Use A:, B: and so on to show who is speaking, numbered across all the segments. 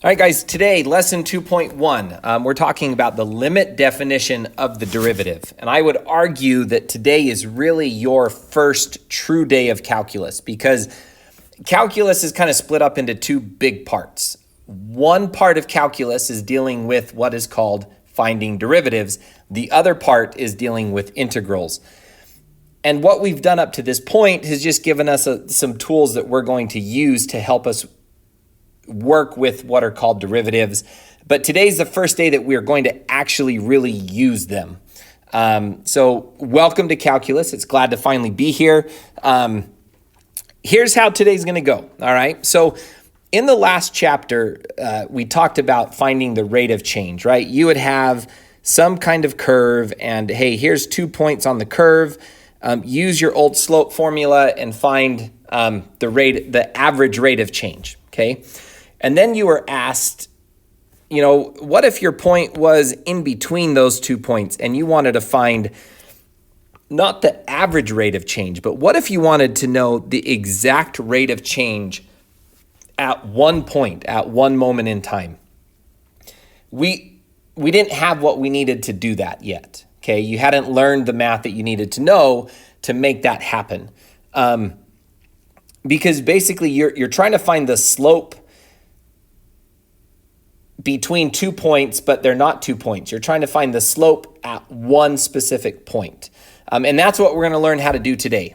A: All right, guys, today, lesson 2.1, we're talking about the limit definition of the derivative. And I would argue that today is really your first true day of calculus because calculus is kind of split up into two big parts. One part of calculus is dealing with what is called finding derivatives. The other part is dealing with integrals. And what we've done up to this point has just given us some tools that we're going to use to help us work with what are called derivatives. But today's the first day that we're going to actually really use them. So welcome to calculus. It's glad to finally be here. Here's how today's going to go. All right. So in the last chapter, we talked about finding the rate of change, right? You would have some kind of curve and, hey, here's 2 points on the curve. Use your old slope formula and find the average rate of change. Okay. And then you were asked, what if your point was in between those 2 points and you wanted to find not the average rate of change, but what if you wanted to know the exact rate of change at one point, at one moment in time? We didn't have what we needed to do that yet. Okay, you hadn't learned the math that you needed to know to make that happen. Because basically you're trying to find the slope between 2 points, but they're not 2 points. You're trying to find the slope at one specific point. And that's what we're going to learn how to do today.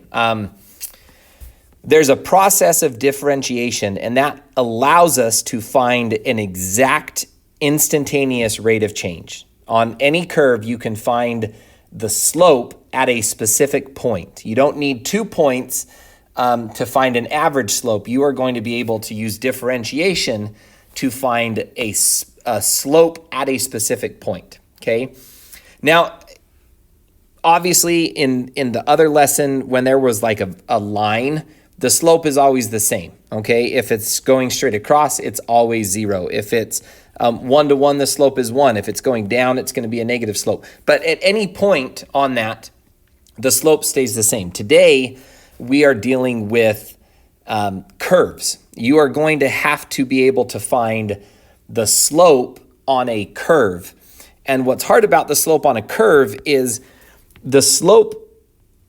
A: There's a process of differentiation, and that allows us to find an exact instantaneous rate of change. On any curve, you can find the slope at a specific point. You don't need 2 points to find an average slope. You are going to be able to use differentiation to find a slope at a specific point, okay? Now, obviously, in the other lesson, when there was like a line, the slope is always the same, okay? If it's going straight across, it's always 0. If it's 1 to 1, the slope is 1. If it's going down, it's going to be a negative slope. But at any point on that, the slope stays the same. Today, we are dealing with curves. You are going to have to be able to find the slope on a curve. And what's hard about the slope on a curve is the slope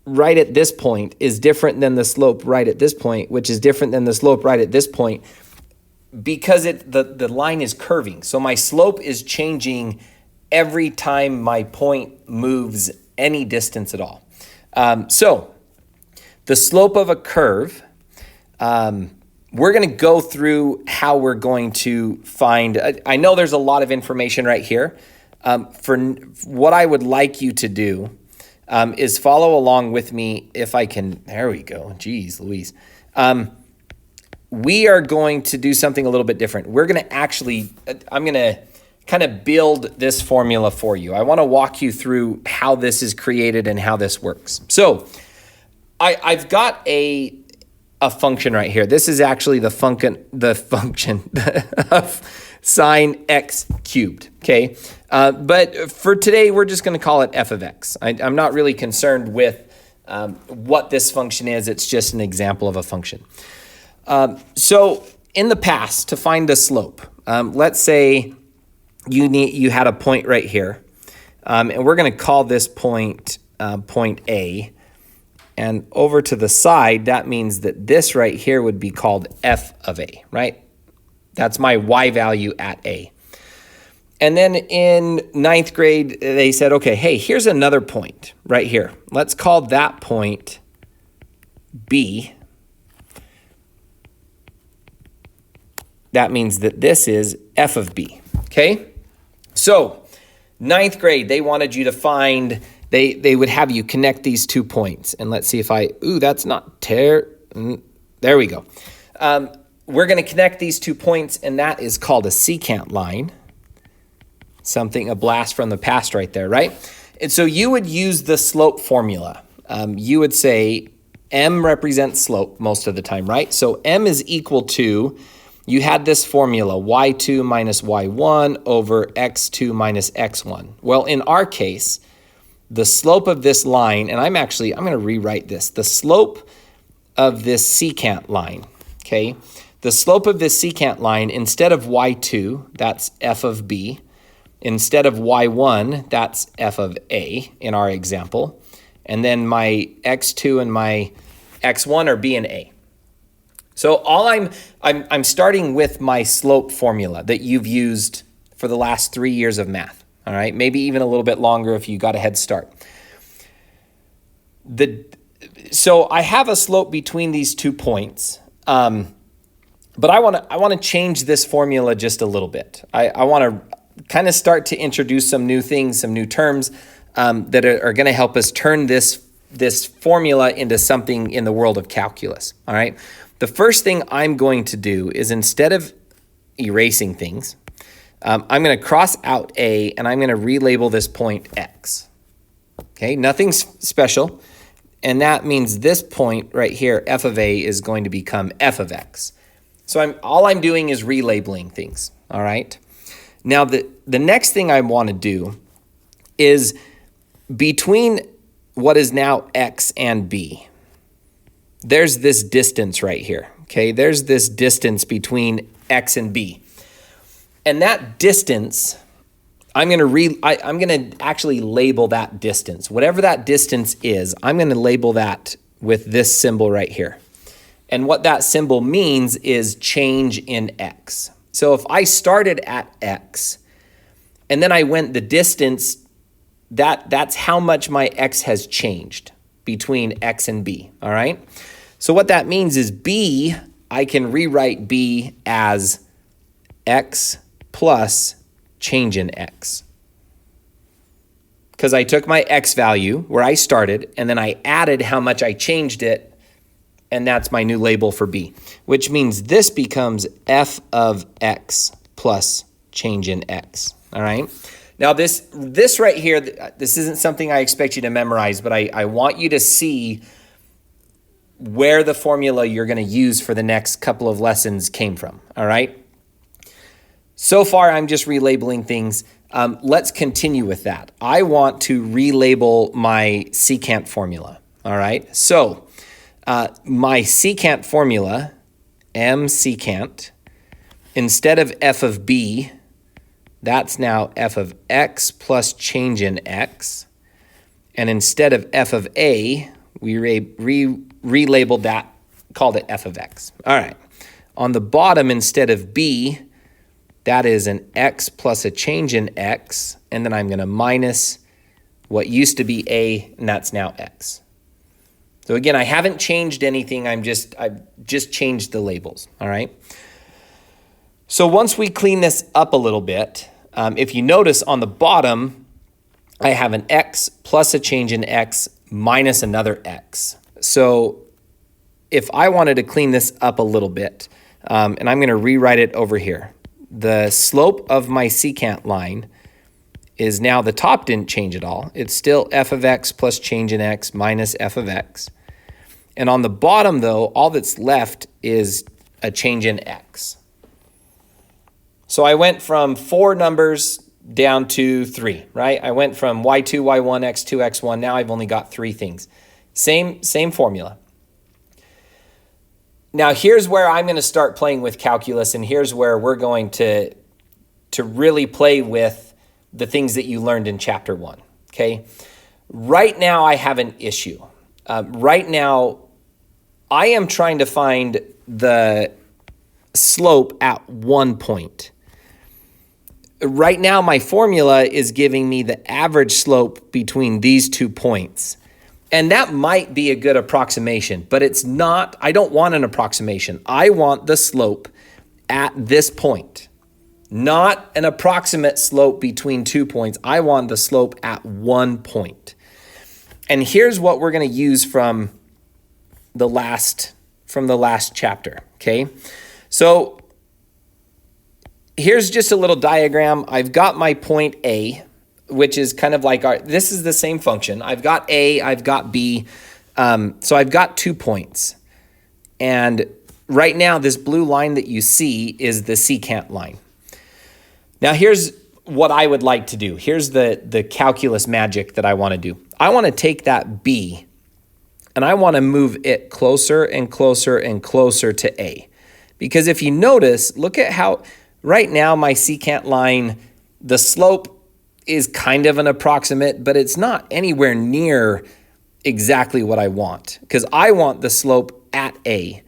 A: right at this point is different than the slope right at this point, which is different than the slope right at this point, because the line is curving. So my slope is changing every time my point moves any distance at all. So the slope of a curve, we're going to go through how we're going to find. I know there's a lot of information right here. For what I would like you to do is follow along with me if I can. There we go. Geez, Louise. We are going to do something a little bit different. We're going to I'm going to kind of build this formula for you. I want to walk you through how this is created and how this works. So I've got a function right here. This is actually the function of sine x cubed, okay? But for today, we're just going to call it f of x. I'm not really concerned with what this function is. It's just an example of a function. So in the past, to find the slope, let's say you had a point right here, and we're going to call this point point A. And over to the side, that means that this right here would be called f of A, right? That's my y value at A. And then in 9th grade, they said, okay, hey, here's another point right here. Let's call that point B. That means that this is f of B, okay? So 9th grade, they wanted you to find, they would have you connect these 2 points. And let's see if that's not there we go. We're going to connect these 2 points, and that is called a secant line. A blast from the past right there, right? And so you would use the slope formula. You would say m represents slope most of the time, right? So m is equal to, you had this formula, y2 minus y1 over x2 minus x1. Well, in our case, the slope of this line, and I'm going to rewrite this. The slope of this secant line, okay? the slope of this secant line, instead of y2, that's f of b. Instead of y1, that's f of a in our example. And then my x2 and my x1 are b and a. So all I'm starting with my slope formula that you've used for the last 3 years of math. All right, maybe even a little bit longer if you got a head start. So I have a slope between these 2 points, but I want to change this formula just a little bit. I want to kind of start to introduce some new things, some new terms that are going to help us turn this formula into something in the world of calculus. All right. The first thing I'm going to do is, instead of erasing things, I'm going to cross out A and I'm going to relabel this point X. Okay, nothing's special. And that means this point right here, f of A, is going to become f of X. So all I'm doing is relabeling things. All right. Now, the next thing I want to do is, between what is now X and B, there's this distance right here, okay? There's this distance between X and B. And that distance, I'm gonna actually label that distance. Whatever that distance is, I'm gonna label that with this symbol right here. And what that symbol means is change in X. So if I started at X and then I went the distance, that's how much my X has changed between X and B, all right? So what that means is B, I can rewrite B as X plus change in X. Because I took my X value where I started and then I added how much I changed it, and that's my new label for B, which means this becomes f of X plus change in X, all right? Now this right here, this isn't something I expect you to memorize, but I want you to see where the formula you're going to use for the next couple of lessons came from, all right? So far, I'm just relabeling things. Let's continue with that. I want to relabel my secant formula, all right? So my secant formula, m secant, instead of f of b, that's now f of X plus change in X. And instead of f of A, we relabeled that, called it f of X. All right. On the bottom, instead of B, that is an X plus a change in X. And then I'm going to minus what used to be A, and that's now X. So again, I haven't changed anything. I've just changed the labels. All right. So once we clean this up a little bit, if you notice on the bottom, I have an X plus a change in X minus another X. So if I wanted to clean this up a little bit, and I'm going to rewrite it over here, the slope of my secant line is now, the top didn't change at all. It's still f of X plus change in X minus f of X. And on the bottom, though, all that's left is a change in X. So I went from 4 numbers down to 3, right? I went from y2, y1, x2, x1. Now I've only got 3 things. Same formula. Now here's where I'm going to start playing with calculus, and here's where we're going to really play with the things that you learned in chapter 1, okay? Right now I have an issue. Right now I am trying to find the slope at one point. Right now, my formula is giving me the average slope between these 2 points. And that might be a good approximation, but it's not. I don't want an approximation. I want the slope at this point, not an approximate slope between 2 points. I want the slope at one point. And here's what we're going to use from the last chapter, okay? So here's just a little diagram. I've got my point A, which is kind of like this is the same function. I've got A, I've got B. So I've got 2 points. And right now, this blue line that you see is the secant line. Now, here's what I would like to do. Here's the calculus magic that I want to do. I want to take that B, and I want to move it closer and closer and closer to A. Because if you notice, look at how right now my secant line, the slope is kind of an approximate, but it's not anywhere near exactly what I want, because I want the slope at A.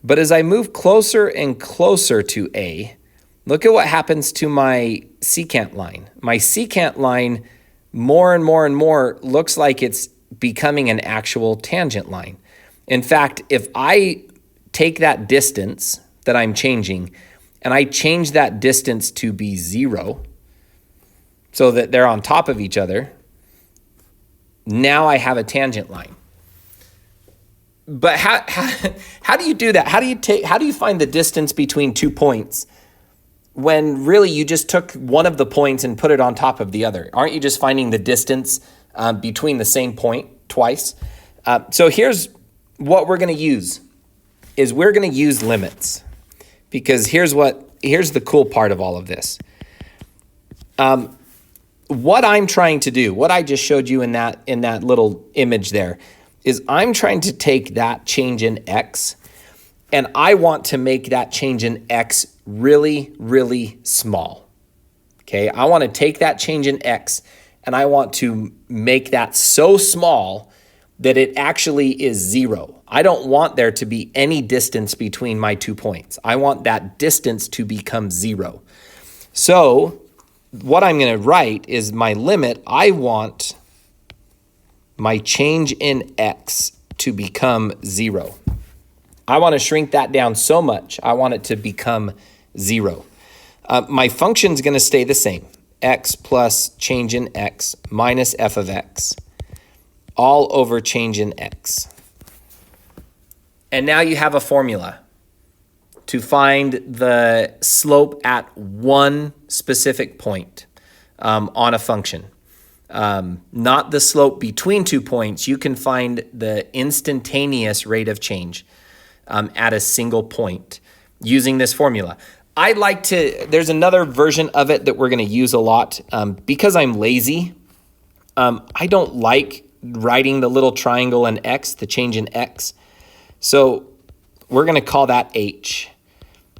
A: But as I move closer and closer to A, look at what happens to my secant line. My secant line more and more and more looks like it's becoming an actual tangent line. In fact, if I take that distance that I'm changing and I change that distance to be 0 so that they're on top of each other, now I have a tangent line. But how do you do that? How do you find the distance between 2 points when really you just took one of the points and put it on top of the other? Aren't you just finding the distance between the same point twice? So here's what we're going to use, is we're going to use limits, because here's the cool part of all of this. What I'm trying to do, what I just showed you in that little image there, is I'm trying to take that change in x, and I want to make that change in x really, really small. Okay, I want to take that change in x and I want to make that so small that it actually is 0. I don't want there to be any distance between my 2 points. I want that distance to become 0. So what I'm going to write is my limit. I want my change in x to become 0. I want to shrink that down so much. I want it to become 0. My function is going to stay the same. X plus change in x minus f of x all over change in x. And now you have a formula to find the slope at one specific point on a function. Not the slope between 2 points. You can find the instantaneous rate of change at a single point using this formula. There's another version of it that we're going to use a lot. Because I'm lazy, I don't like writing the little triangle in x, the change in x. So we're going to call that h.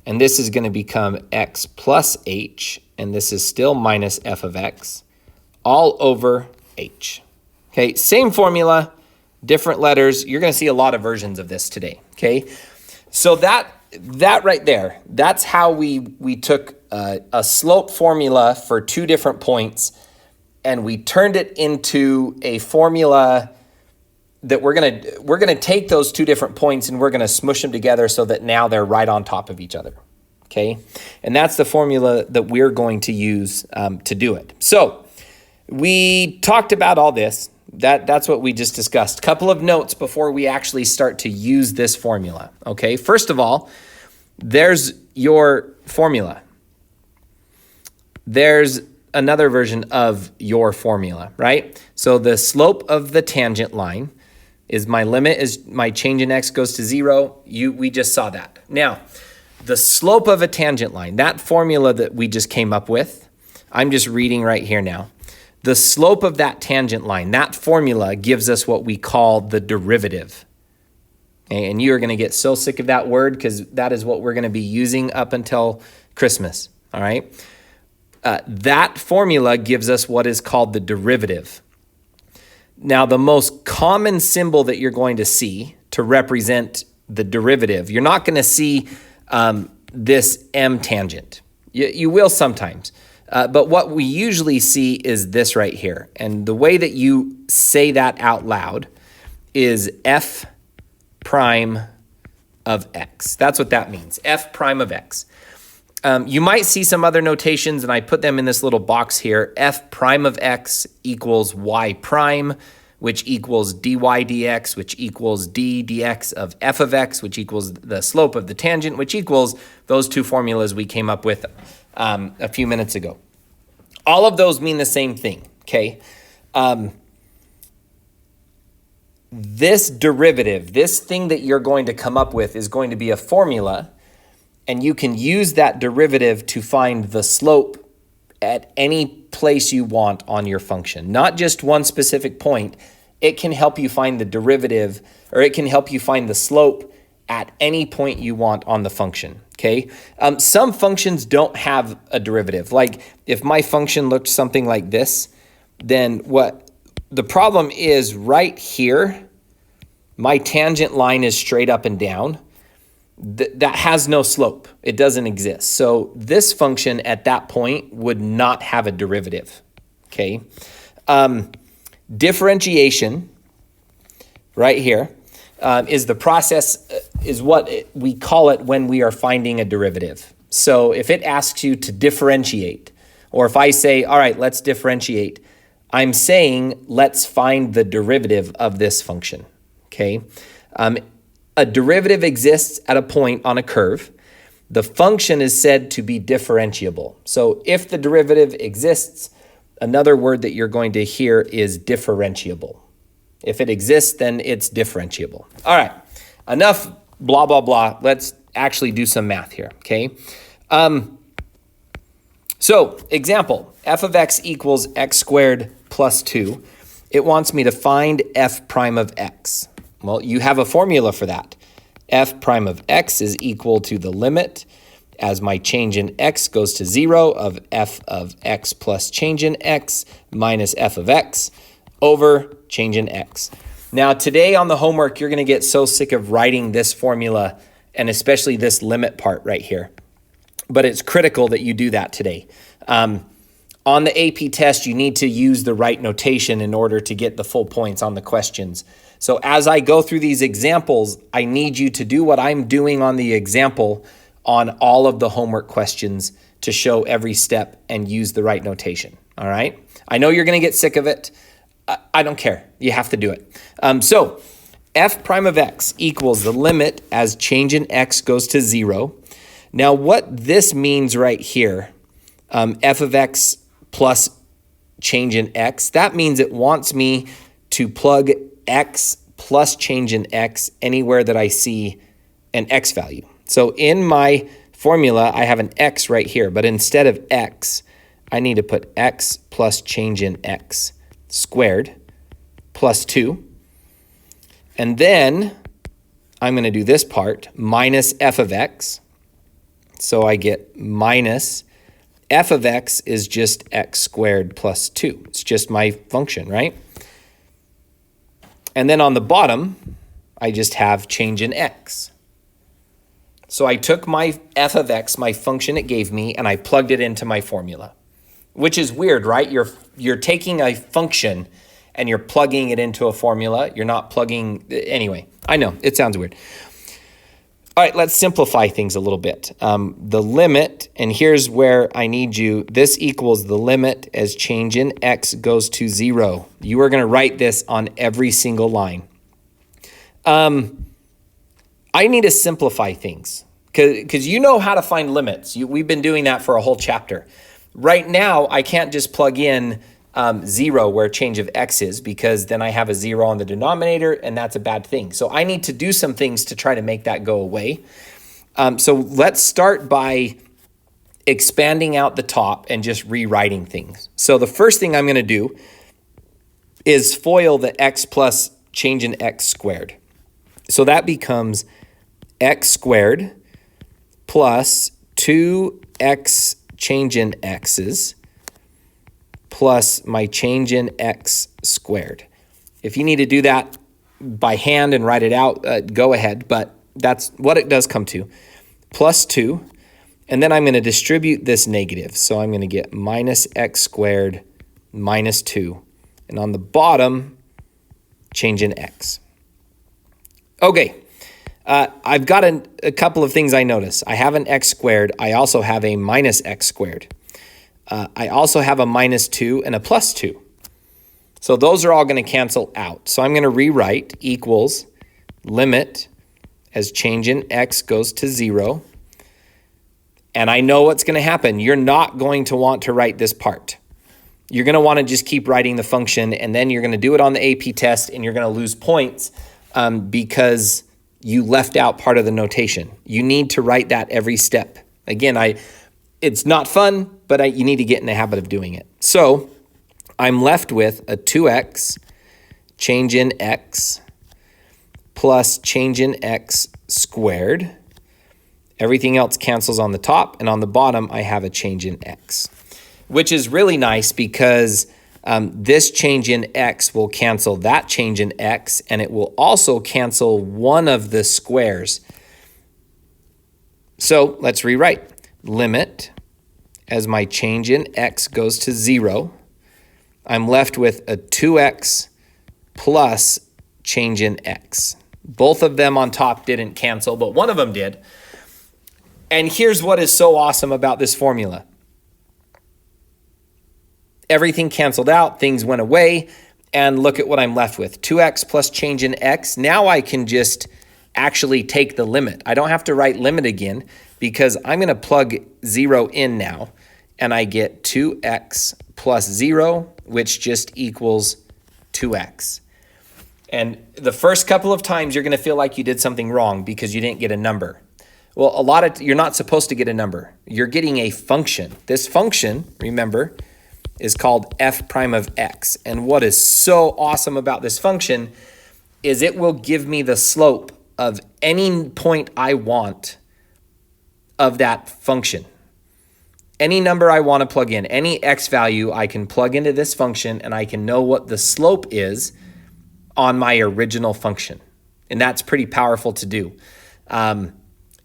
A: And this is going to become x plus h, and this is still minus f of x, all over h. Okay, same formula, different letters. You're going to see a lot of versions of this today. Okay, so that right there, that's how we took a slope formula for 2 different points, and we turned it into a formula that we're gonna take those 2 different points and we're gonna smush them together so that now they're right on top of each other. Okay, and that's the formula that we're going to use to do it. So we talked about all this. That's what we just discussed. Couple of notes before we actually start to use this formula. Okay, first of all, there's your formula. There's another version of your formula, right? So the slope of the tangent line is my limit, is my change in x goes to 0. We just saw that. Now, the slope of a tangent line, that formula that we just came up with, I'm just reading right here now. The slope of that tangent line, that formula gives us what we call the derivative. And you are going to get so sick of that word because that is what we're going to be using up until Christmas, all right? That formula gives us what is called the derivative. Now, the most common symbol that you're going to see to represent the derivative, you're not going to see this m tangent. You will sometimes. But what we usually see is this right here. And the way that you say that out loud is f prime of x. That's what that means, f prime of x. You might see some other notations, and I put them in this little box here. F prime of x equals y prime, which equals dy dx, which equals d dx of f of x, which equals the slope of the tangent, which equals those 2 formulas we came up with a few minutes ago. All of those mean the same thing, okay? This derivative, this thing that you're going to come up with is going to be a formula, and you can use that derivative to find the slope at any place you want on your function, not just one specific point. It can help you find the derivative, or it can help you find the slope at any point you want on the function, okay? Some functions don't have a derivative. Like if my function looked something like this, then what the problem is right here, my tangent line is straight up and down. That has no slope. It doesn't exist. So this function at that point would not have a derivative, okay? Differentiation, right here, is the process, is what we call it when we are finding a derivative. So if it asks you to differentiate, or if I say, all right, let's differentiate, I'm saying let's find the derivative of this function, okay? A derivative exists at a point on a curve. The function is said to be differentiable. So if the derivative exists, another word that you're going to hear is differentiable. If it exists, then it's differentiable. All right, enough blah, blah, blah. Let's actually do some math here, okay? So example, f of x equals x squared plus 2. It wants me to find f prime of x. Well, you have a formula for that. F prime of x is equal to the limit as my change in x goes to 0 of f of x plus change in x minus f of x over change in x. Now today on the homework, you're going to get so sick of writing this formula and especially this limit part right here. But it's critical that you do that today. On the AP test, you need to use the right notation in order to get the full points on the questions. So as I go through these examples, I need you to do what I'm doing on the example on all of the homework questions to show every step and use the right notation, all right? I know you're gonna get sick of it. I don't care, you have to do it. So f prime of x equals the limit as change in x goes to 0. Now what this means right here, f of x plus change in x, that means it wants me to plug x plus change in x anywhere that I see an x value. So in my formula, I have an x right here, but instead of x, I need to put x plus change in x squared plus 2. And then I'm going to do this part, minus f of x. So I get minus f of x is just x squared plus 2. It's just my function, right? And then on the bottom, I just have change in x. So I took my f of x, my function it gave me, and I plugged it into my formula, which is weird, right? You're taking a function and you're plugging it into a formula. You're not plugging, anyway, I know, it sounds weird. All right, let's simplify things a little bit. The limit, and here's where I need you, this equals the limit as change in x goes to 0. You are going to write this on every single line. I need to simplify things because you know how to find limits. We've been doing that for a whole chapter. Right now, I can't just plug in 0 where change of x is because then I have a 0 on the denominator and that's a bad thing. So I need to do some things to try to make that go away. So let's start by expanding out the top and just rewriting things. So the first thing I'm going to do is FOIL the x plus change in x squared. So that becomes x squared plus 2x change in x's plus my change in x squared. If you need to do that by hand and write it out, go ahead, but that's what it does come to. Plus 2, and then I'm going to distribute this negative. So I'm going to get minus x squared minus 2, and on the bottom, change in x. Okay, I've got a couple of things I notice. I have an x squared. I also have a minus x squared. I also have a minus 2 and a plus 2. So those are all going to cancel out. So I'm going to rewrite equals limit as change in x goes to 0. And I know what's going to happen. You're not going to want to write this part. You're going to want to just keep writing the function, and then you're going to do it on the AP test, and you're going to lose points because you left out part of the notation. You need to write that every step. Again, it's not fun, but you need to get in the habit of doing it. So I'm left with a 2x change in x plus change in x squared. Everything else cancels on the top, and on the bottom, I have a change in x, which is really nice because this change in x will cancel that change in x, and it will also cancel one of the squares. So let's rewrite. Limit as my change in x goes to 0. I'm left with a 2x plus change in x. Both of them on top didn't cancel, but one of them did. And here's what is so awesome about this formula. Everything canceled out, things went away, and look at what I'm left with. 2x plus change in x. Now I can just actually take the limit. I don't have to write limit again because I'm going to plug 0 in now, and I get 2x plus 0, which just equals 2x. And the first couple of times you're going to feel like you did something wrong because you didn't get a number. Well, you're not supposed to get a number. You're getting a function. This function, remember, is called f prime of x. And what is so awesome about this function is it will give me the slope of any point I want of that function. Any number I want to plug in, any x value I can plug into this function, and I can know what the slope is on my original function. And that's pretty powerful to do.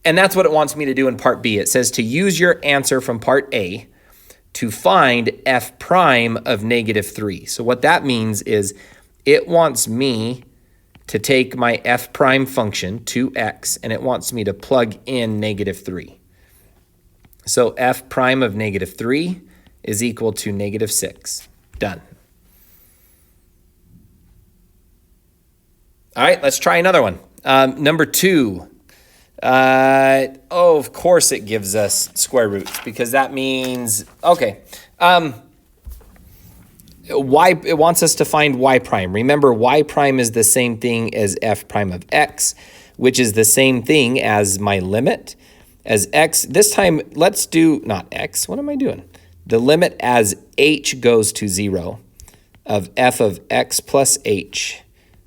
A: And that's what it wants me to do in part B. It says to use your answer from part A to find f prime of -3. So what that means is it wants me to take my f prime function, 2x, and it wants me to plug in -3. So f prime of -3 is equal to -6. Done. All right, let's try another one. Number 2. Of course it gives us square roots because that means, okay. It wants us to find y prime. Remember, y prime is the same thing as f prime of x, which is the same thing as my limit as x. This time, let's do, not x, what am I doing? The limit as h goes to 0 of f of x plus h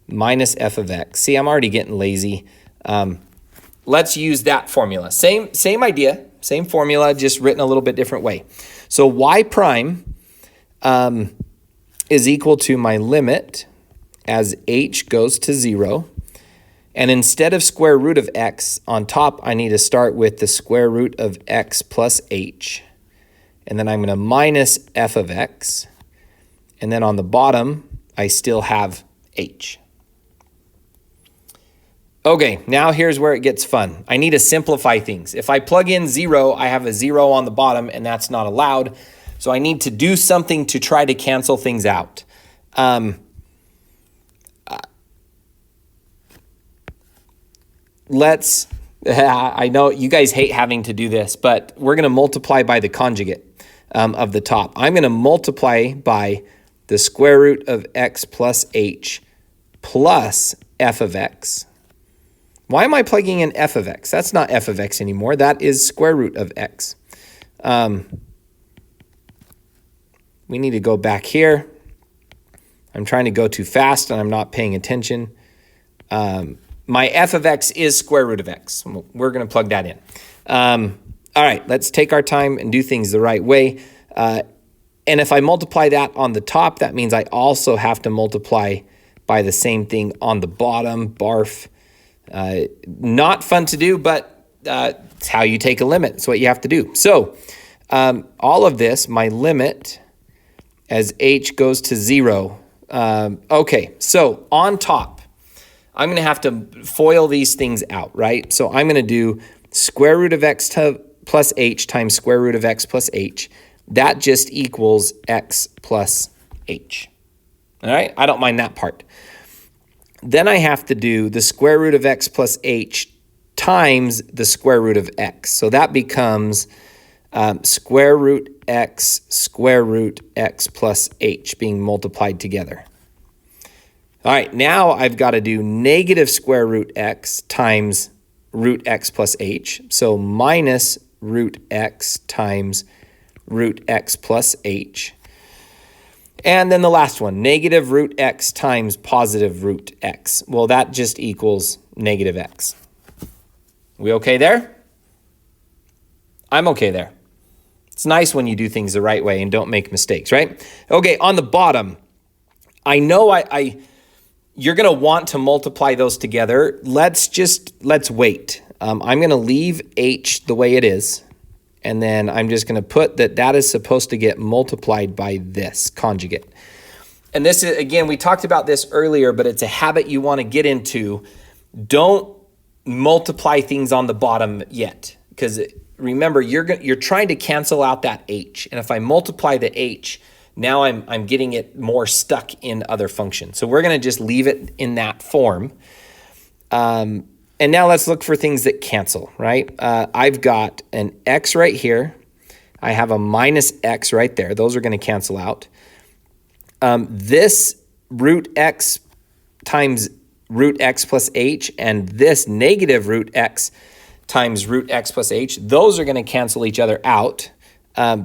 A: minus f of x. See, I'm already getting lazy. Let's use that formula. Same idea, same formula, just written a little bit different way. So y prime is equal to my limit as h goes to 0. And instead of square root of x, on top I need to start with the square root of x plus h. And then I'm going to minus f of x. And then on the bottom, I still have h. Okay, now here's where it gets fun. I need to simplify things. If I plug in 0, I have a 0 on the bottom, and that's not allowed. So I need to do something to try to cancel things out. I know you guys hate having to do this, but we're going to multiply by the conjugate of the top. I'm going to multiply by the square root of x plus h plus f of x. Why am I plugging in f of x? That's not f of x anymore. That is square root of x. We need to go back here. I'm trying to go too fast and I'm not paying attention. My f of x is square root of x. We're going to plug that in. All right, let's take our time and do things the right way. And if I multiply that on the top, that means I also have to multiply by the same thing on the bottom. Barf. Not fun to do, but it's how you take a limit. It's what you have to do. So all of this, my limit as h goes to 0. Okay, so on top, I'm going to have to FOIL these things out, right? So I'm going to do square root of x plus h times square root of x plus h. That just equals x plus h. All right, I don't mind that part. Then I have to do the square root of x plus h times the square root of x. So that becomes square root x plus h being multiplied together. All right, now I've got to do negative square root x times root x plus h. So minus root x times root x plus h. And then the last one, negative root x times positive root x. Well, that just equals negative x. We okay there? I'm okay there. It's nice when you do things the right way and don't make mistakes, right? Okay, on the bottom, I know you're going to want to multiply those together. Let's wait. I'm going to leave h the way it is, and then I'm just going to put that is supposed to get multiplied by this conjugate. And this is, again, we talked about this earlier, but it's a habit you want to get into. Don't multiply things on the bottom yet, because remember, you're trying to cancel out that h, and if I multiply the h, now I'm getting it more stuck in other functions. So we're going to just leave it in that form. And now let's look for things that cancel, right? I've got an x right here. I have a minus x right there. Those are going to cancel out. This root x times root x plus h, and this negative root x times root x plus h, those are going to cancel each other out.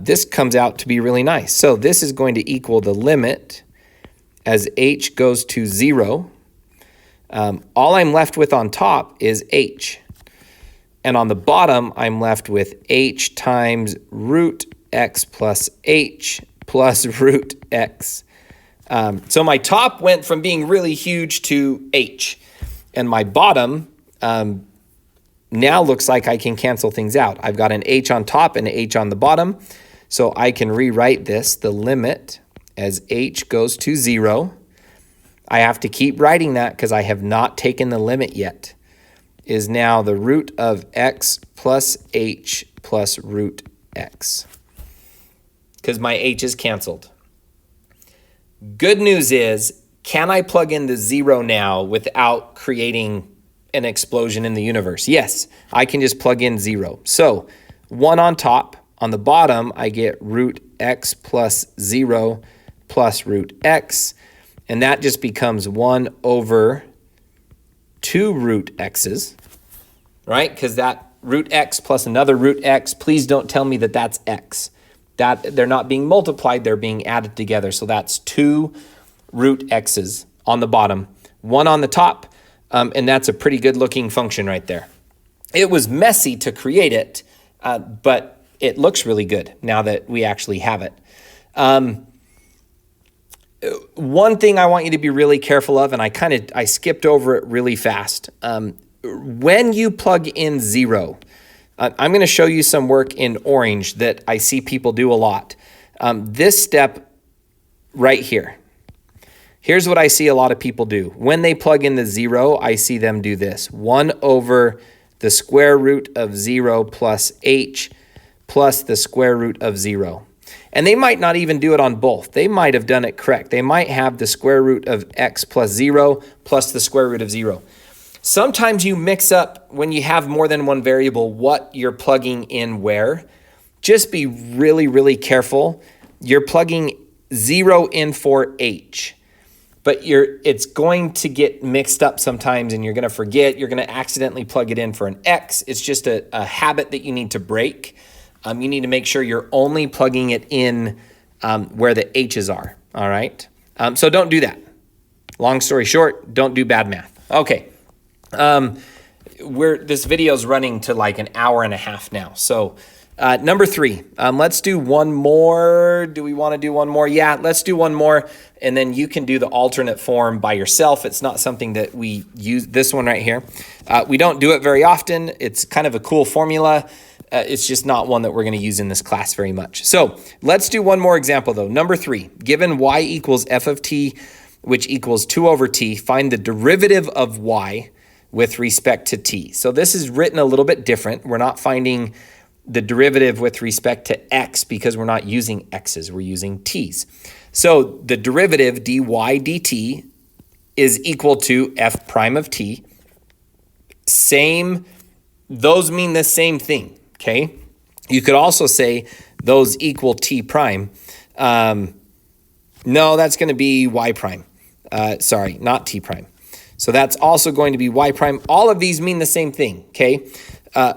A: This comes out to be really nice. So this is going to equal the limit as h goes to 0. All I'm left with on top is h. And on the bottom, I'm left with h times root x plus h plus root x. So my top went from being really huge to h. And my bottom now looks like I can cancel things out. I've got an h on top and an h on the bottom. So I can rewrite this, the limit as h goes to 0. I have to keep writing that because I have not taken the limit yet, is now the root of x plus h plus root x, because my h is canceled. Good news is, can I plug in the 0 now without creating an explosion in the universe? Yes, I can just plug in 0. So 1 on top. On the bottom, I get root x plus 0 plus root x. And that just becomes 1 over 2 root x's, right? Because that root x plus another root x, please don't tell me that that's x. That they're not being multiplied, they're being added together. So that's 2 root x's on the bottom, 1 on the top, and that's a pretty good looking function right there. It was messy to create it, but it looks really good now that we actually have it. One thing I want you to be really careful of, and I skipped over it really fast. When you plug in 0, I'm going to show you some work in orange that I see people do a lot. This step right here. Here's what I see a lot of people do. When they plug in the 0, I see them do this. 1 over the square root of 0 plus h plus the square root of 0. And they might not even do it on both. They might have done it correct. They might have the square root of x plus 0 plus the square root of 0. Sometimes you mix up, when you have more than one variable, what you're plugging in where. Just be really, really careful. You're plugging 0 in for h, but it's going to get mixed up sometimes, and you're going to forget. You're going to accidentally plug it in for an x. It's just a habit that you need to break. You need to make sure you're only plugging it in where the h's are, all right? So don't do that. Long story short, don't do bad math. Okay, this video is running to like an hour and a half now. So number 3, let's do one more. Do we want to do one more? Yeah, let's do one more, and then you can do the alternate form by yourself. It's not something that we use, this one right here. We don't do it very often. It's kind of a cool formula. It's just not one that we're going to use in this class very much. So let's do one more example though. Number 3, given y equals f of t, which equals 2 over t, find the derivative of y with respect to t. So this is written a little bit different. We're not finding the derivative with respect to x because we're not using x's, we're using t's. So the derivative dy dt is equal to f prime of t. Those mean the same thing. Okay, you could also say those equal t prime. No, that's going to be y prime. Sorry, not t prime. So that's also going to be y prime. All of these mean the same thing, okay?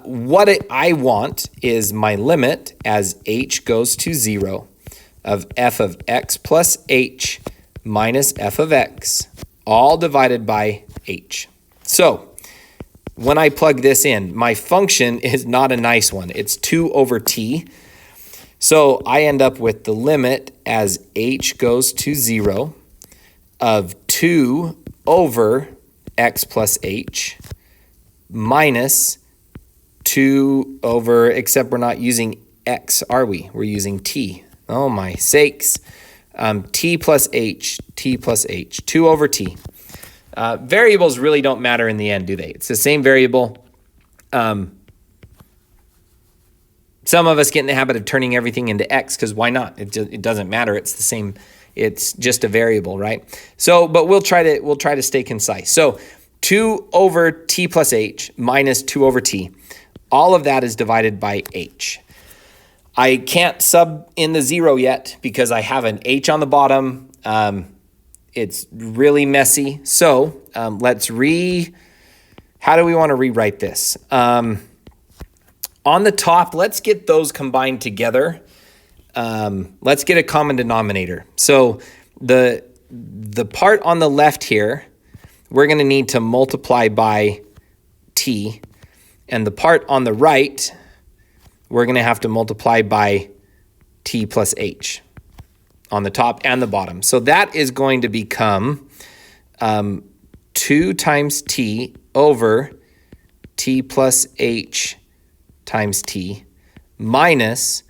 A: What I want is my limit as h goes to 0 of f of x plus h minus f of x, all divided by h. So when I plug this in, my function is not a nice one. It's 2 over t. So I end up with the limit as h goes to 0 of 2 over x plus h minus 2 over, except we're not using x, are we? We're using t. Oh my sakes. T plus h, 2 over t. Variables really don't matter in the end, do they? It's the same variable. Some of us get in the habit of turning everything into x because why not? It doesn't matter. It's the same. It's just a variable, right? So, but we'll try to stay concise. So 2 over t plus h minus 2 over t. All of that is divided by h. I can't sub in the 0 yet because I have an h on the bottom. It's really messy. So how do we want to rewrite this? On the top, let's get those combined together. Let's get a common denominator. So the part on the left here, we're going to need to multiply by t. And the part on the right, we're going to have to multiply by t plus h on the top and the bottom. So that is going to become 2 times t over t plus h times t minus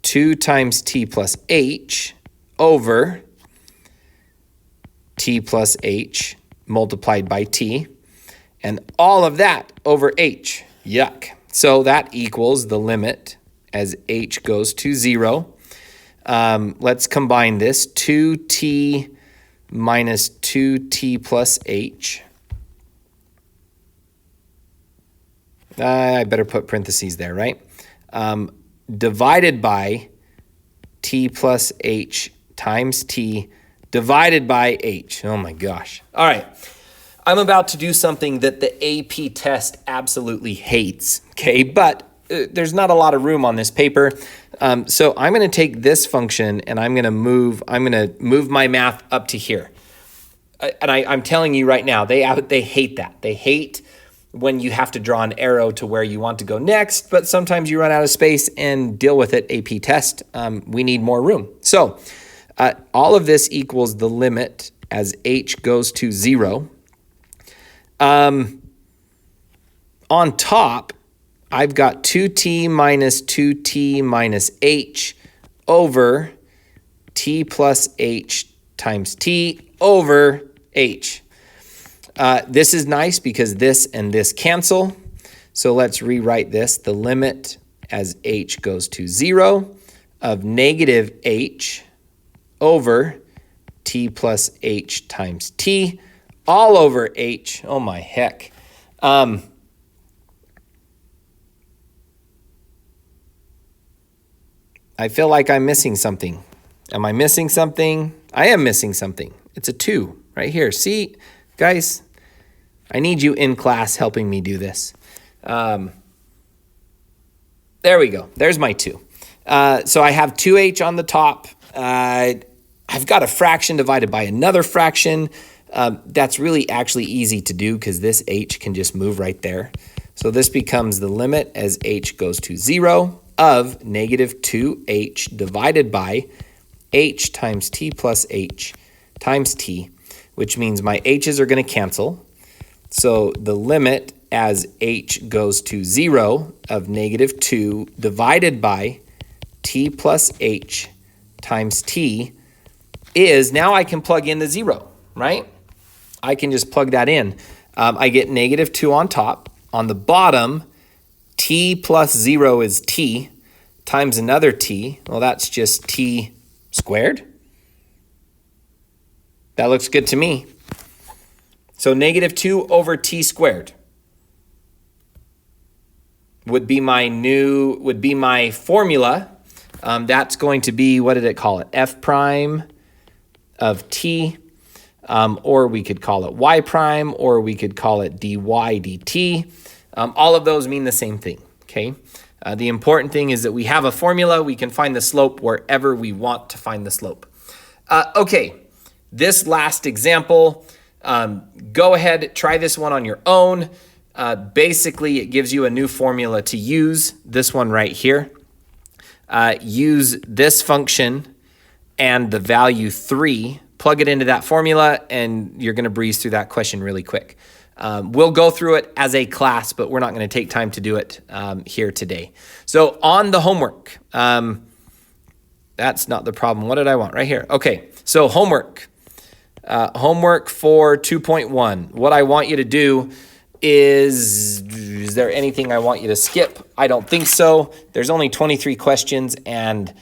A: 2 times t plus h over t plus h multiplied by t, and all of that over h. Yuck. So that equals the limit as h goes to 0. Let's combine this. 2t minus 2t plus h. I better put parentheses there, right? Divided by t plus h times t divided by h. Oh my gosh. All right. I'm about to do something that the AP test absolutely hates, okay? But there's not a lot of room on this paper. So I'm going to take this function and I'm going to move my math up to here. And I'm telling you right now, they hate that. They hate when you have to draw an arrow to where you want to go next, but sometimes you run out of space and deal with it, AP test. We need more room. So all of this equals the limit as h goes to 0. On top, I've got 2t minus 2t minus h over t plus h times t over h. This is nice because this and this cancel. So let's rewrite this. The limit as h goes to 0 of negative h over t plus h times t all over h. Oh my heck. I feel like I'm missing something. Am I missing something? I am missing something. It's a 2 right here. See, guys, I need you in class helping me do this. There we go. There's my 2. So I have 2h on the top. I've got a fraction divided by another fraction. That's really actually easy to do because this h can just move right there. So this becomes the limit as h goes to 0 of negative 2h divided by h times t plus h times t, which means my h's are going to cancel. So the limit as h goes to 0 of negative 2 divided by t plus h times t is, now I can plug in the 0, right? I can just plug that in. I get negative 2 on top. On the bottom, t plus 0 is t times another t. Well, that's just t squared. That looks good to me. So negative 2 over t squared would be my formula. That's going to be, what did it call it? F prime of t, or we could call it y prime, or we could call it dy dt. All of those mean the same thing, okay? The important thing is that we have a formula. We can find the slope wherever we want to find the slope. Okay, this last example, go ahead, try this one on your own. Basically, it gives you a new formula to use, this one right here. Use this function and the value 3, plug it into that formula, and you're going to breeze through that question really quick. We'll go through it as a class, but we're not going to take time to do it here today. So on the homework, that's not the problem. What did I want? Right here. Okay, so homework. Homework for 2.1. What I want you to do is there anything I want you to skip? I don't think so. There's only 23 questions, and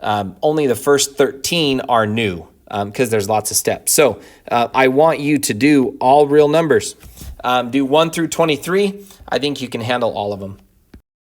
A: only the first 13 are new because there's lots of steps. So I want you to do all real numbers. Do 1 through 23. I think you can handle all of them.